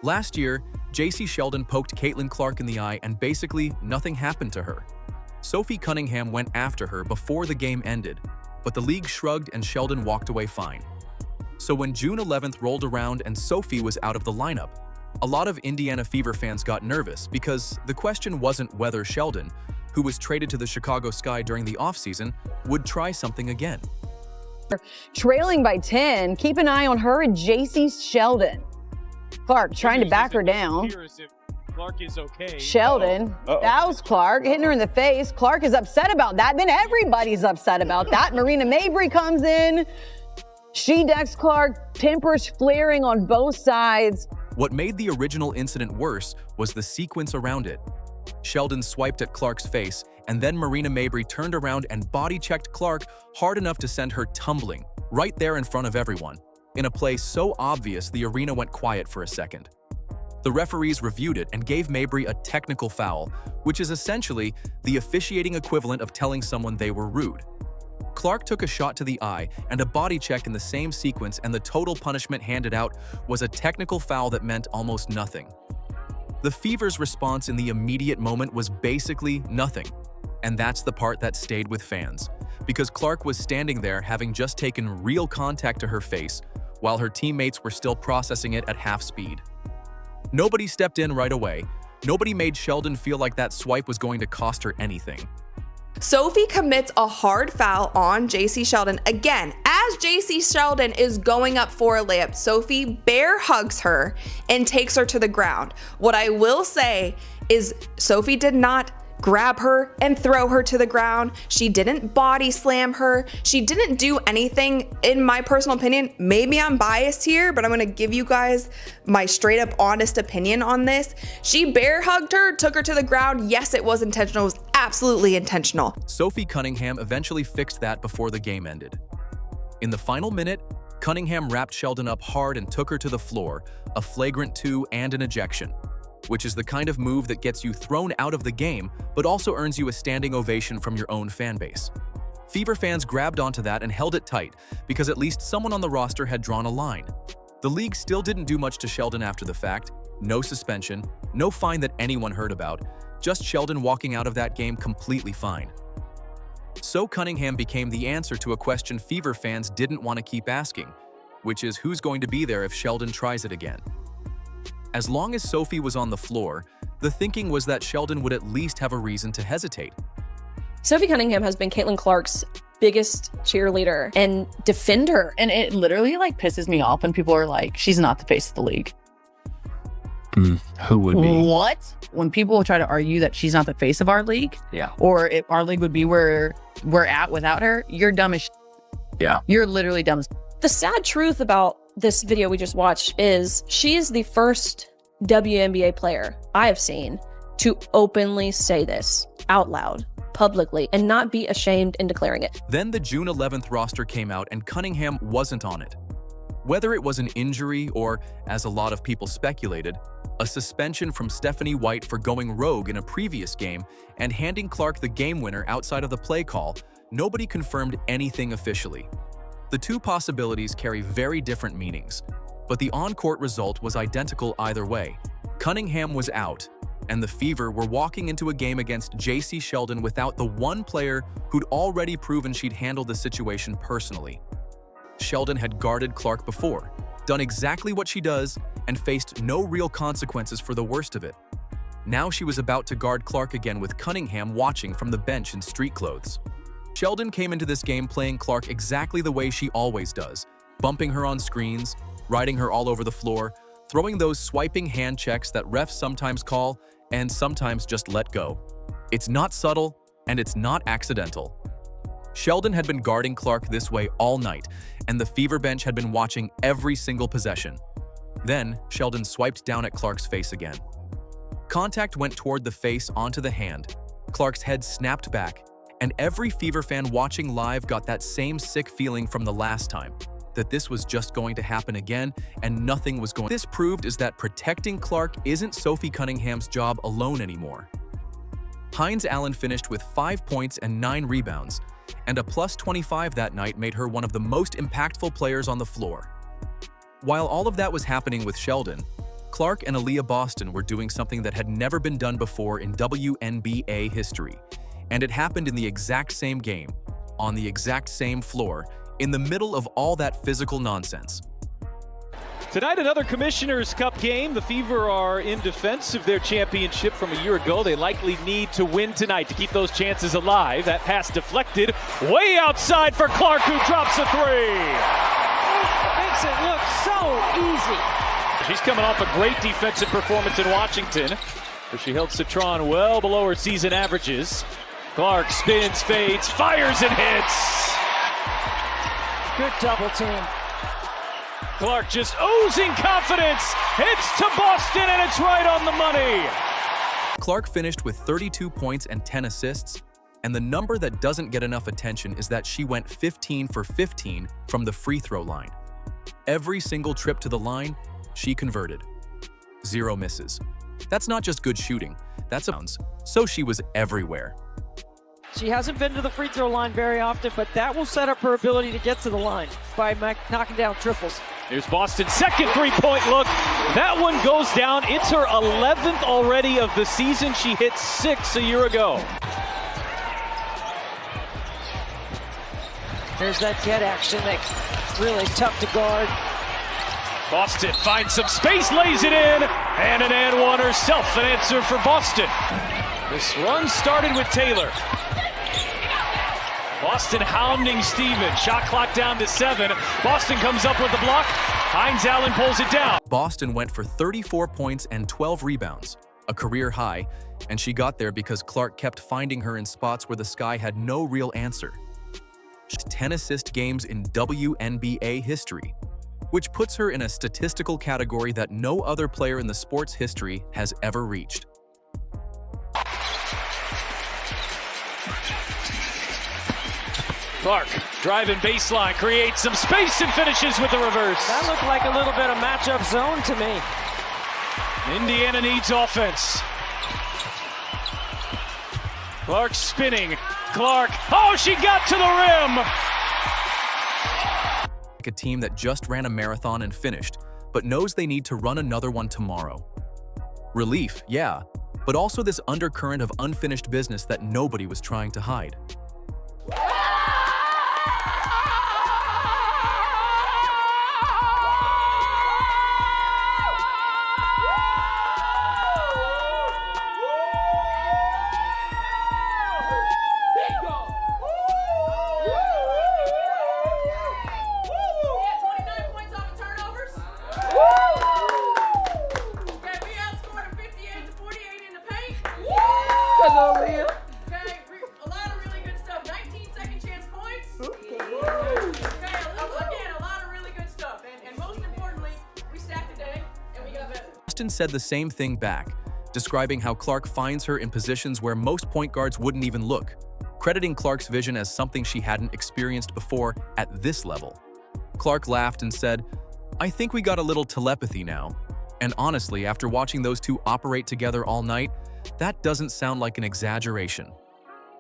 Last year, Jacy Sheldon poked Caitlin Clark in the eye and basically nothing happened to her. Sophie Cunningham went after her before the game ended, but the league shrugged and Sheldon walked away fine. So when June 11th rolled around and Sophie was out of the lineup, a lot of Indiana Fever fans got nervous because the question wasn't whether Sheldon, who was traded to the Chicago Sky during the offseason, would try something again. Trailing by 10, keep an eye on her and Jacy Sheldon. Clark trying to back her down. Clark is okay. Sheldon, that was Clark, hitting her in the face. Clark is upset about that. Then everybody's upset about that. Marina Mabrey comes in. She decks Clark, tempers flaring on both sides. What made the original incident worse was the sequence around it. Sheldon swiped at Clark's face, and then Marina Mabrey turned around and body-checked Clark hard enough to send her tumbling, right there in front of everyone. In a play so obvious, the arena went quiet for a second. The referees reviewed it and gave Mabrey a technical foul, which is essentially the officiating equivalent of telling someone they were rude. Clark took a shot to the eye and a body check in the same sequence, and the total punishment handed out was a technical foul that meant almost nothing. The Fever's response in the immediate moment was basically nothing, and that's the part that stayed with fans, because Clark was standing there having just taken real contact to her face, while her teammates were still processing it at half speed. Nobody stepped in right away. Nobody made Sheldon feel like that swipe was going to cost her anything. Sophie commits a hard foul on Jacy Sheldon. Again, as Jacy Sheldon is going up for a layup, Sophie bear hugs her and takes her to the ground. What I will say is Sophie did not grab her and throw her to the ground. She didn't body slam her. She didn't do anything, in my personal opinion. Maybe I'm biased here, but I'm gonna give you guys my straight up honest opinion on this. She bear hugged her, took her to the ground. Yes, it was intentional. It was absolutely intentional. Sophie Cunningham eventually fixed that before the game ended. In the final minute, Cunningham wrapped Sheldon up hard and took her to the floor, a flagrant 2 and an ejection, which is the kind of move that gets you thrown out of the game, but also earns you a standing ovation from your own fan base. Fever fans grabbed onto that and held it tight, because at least someone on the roster had drawn a line. The league still didn't do much to Sheldon after the fact. No suspension, no fine that anyone heard about, just Sheldon walking out of that game completely fine. So Cunningham became the answer to a question Fever fans didn't want to keep asking, which is who's going to be there if Sheldon tries it again. As long as Sophie was on the floor, the thinking was that Sheldon would at least have a reason to hesitate. Sophie Cunningham has been Caitlin Clark's biggest cheerleader and defender. And it literally pisses me off when people are like, she's not the face of the league. Who would be? What? When people try to argue that she's not the face of our league, or if our league would be where we're at without her, you're dumb as Yeah. You're literally dumb as The sad truth about this video we just watched is she is the first WNBA player I have seen to openly say this out loud, publicly, and not be ashamed in declaring it. Then the June 11th roster came out and Cunningham wasn't on it. Whether it was an injury or, as a lot of people speculated, a suspension from Stephanie White for going rogue in a previous game and handing Clark the game winner outside of the play call, nobody confirmed anything officially. The two possibilities carry very different meanings, but the on-court result was identical either way. Cunningham was out, and the Fever were walking into a game against Jacy Sheldon without the one player who'd already proven she'd handle the situation personally. Sheldon had guarded Clark before, done exactly what she does, and faced no real consequences for the worst of it. Now she was about to guard Clark again with Cunningham watching from the bench in street clothes. Sheldon came into this game playing Clark exactly the way she always does, bumping her on screens, riding her all over the floor, throwing those swiping hand checks that refs sometimes call and sometimes just let go. It's not subtle, and it's not accidental. Sheldon had been guarding Clark this way all night, and the Fever bench had been watching every single possession. Then, Sheldon swiped down at Clark's face again. Contact went toward the face onto the hand. Clark's head snapped back, and every Fever fan watching live got that same sick feeling from the last time, that this was just going to happen again and nothing was going. This proved is that protecting Clark isn't Sophie Cunningham's job alone anymore. Hines-Allen finished with 5 points and 9 rebounds, and a plus 25 that night made her one of the most impactful players on the floor. While all of that was happening with Sheldon, Clark and Aaliyah Boston were doing something that had never been done before in WNBA history, and it happened in the exact same game, on the exact same floor, in the middle of all that physical nonsense. Tonight, another Commissioner's Cup game. The Fever are in defense of their championship from a year ago. They likely need to win tonight to keep those chances alive. That pass deflected way outside for Clark, who drops a three. Makes it look so easy. She's coming off a great defensive performance in Washington, where she held Citron well below her season averages. Clark spins, fades, fires, and hits. Good double team. Clark just oozing confidence, hits to Boston, and it's right on the money. Clark finished with 32 points and 10 assists, and the number that doesn't get enough attention is that she went 15 for 15 from the free throw line. Every single trip to the line, she converted. 0 misses. That's not just good shooting, that's bounds, so she was everywhere. She hasn't been to the free throw line very often, but that will set up her ability to get to the line by knocking down triples. Here's Boston's second three-point look. That one goes down. It's her 11th already of the season. She hit 6 a year ago. There's that get action that's really tough to guard. Boston finds some space, lays it in, and an and one herself, an answer for Boston. This run started with Taylor. Boston hounding Stevens. Shot clock down to 7. Boston comes up with the block. Hines-Allen pulls it down. Boston went for 34 points and 12 rebounds, a career high, and she got there because Clark kept finding her in spots where the sky had no real answer. 10 assist games in WNBA history, which puts her in a statistical category that no other player in the sport's history has ever reached. Clark driving baseline, creates some space and finishes with the reverse. That looked like a little bit of matchup zone to me. Indiana needs offense. Clark spinning. Clark, oh, she got to the rim! A team that just ran a marathon and finished, but knows they need to run another one tomorrow. Relief, yeah, but also this undercurrent of unfinished business that nobody was trying to hide. Boston said the same thing back, describing how Clark finds her in positions where most point guards wouldn't even look, crediting Clark's vision as something she hadn't experienced before at this level. Clark laughed and said, "I think we got a little telepathy now. And honestly, after watching those two operate together all night, that doesn't sound like an exaggeration."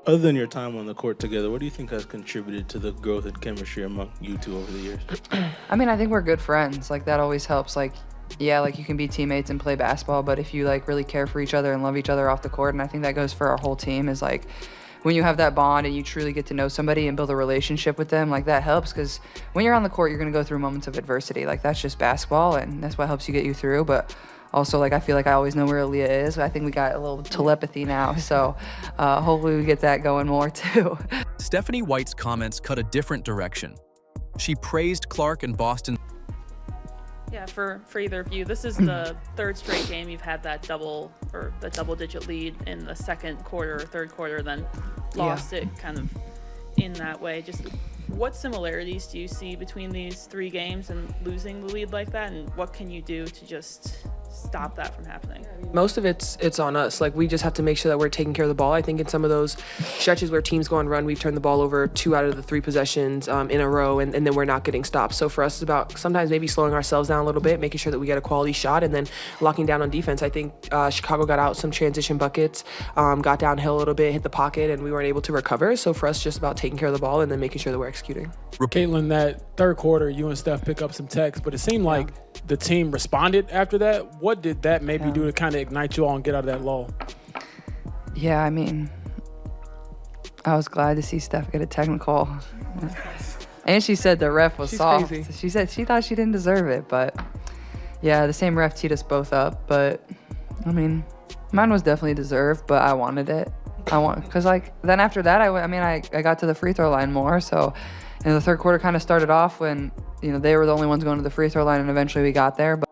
Other than your time on the court together, what do you think has contributed to the growth and chemistry among you two over the years? I mean, I think we're good friends. Like, that always helps. Like, yeah, like, you can be teammates and play basketball, but if you, like, really care for each other and love each other off the court, and I think that goes for our whole team, is, like, when you have that bond and you truly get to know somebody and build a relationship with them, like, that helps, because when you're on the court, you're going to go through moments of adversity. Like, that's just basketball, and that's what helps you get you through. But also, like, I feel like I always know where Aaliyah is. I think we got a little telepathy now, so hopefully we get that going more, too. Stephanie White's comments cut a different direction. She praised Clark and Boston. Yeah, for either of you, this is the third straight game you've had that double-digit lead in the second quarter or third quarter, then lost it kind of in that way. Just what similarities do you see between these 3 games and losing the lead like that, and what can you do to just stop that from happening? Most of it's on us. Like, we just have to make sure that we're taking care of the ball. I think in some of those stretches where teams go on run, we've turned the ball over 2 out of the 3 possessions in a row, and then we're not getting stopped. So for us, it's about sometimes maybe slowing ourselves down a little bit, making sure that we get a quality shot, and then locking down on defense. I think Chicago got out some transition buckets, got downhill a little bit, hit the pocket, and we weren't able to recover. So for us, just about taking care of the ball and then making sure that we're executing. Caitlin, that third quarter, you and Steph pick up some techs, but it seemed like the team responded after that. What did that maybe do to kind of ignite you all and get out of that lull? Yeah, I mean, I was glad to see Steph get a technical. And she said the ref was soft. Crazy. She said she thought she didn't deserve it, but yeah, the same ref teed us both up. But I mean, mine was definitely deserved, but I wanted it. Because then after that, I got to the free throw line more. So, the third quarter kind of started off when they were the only ones going to the free throw line, and eventually we got there. But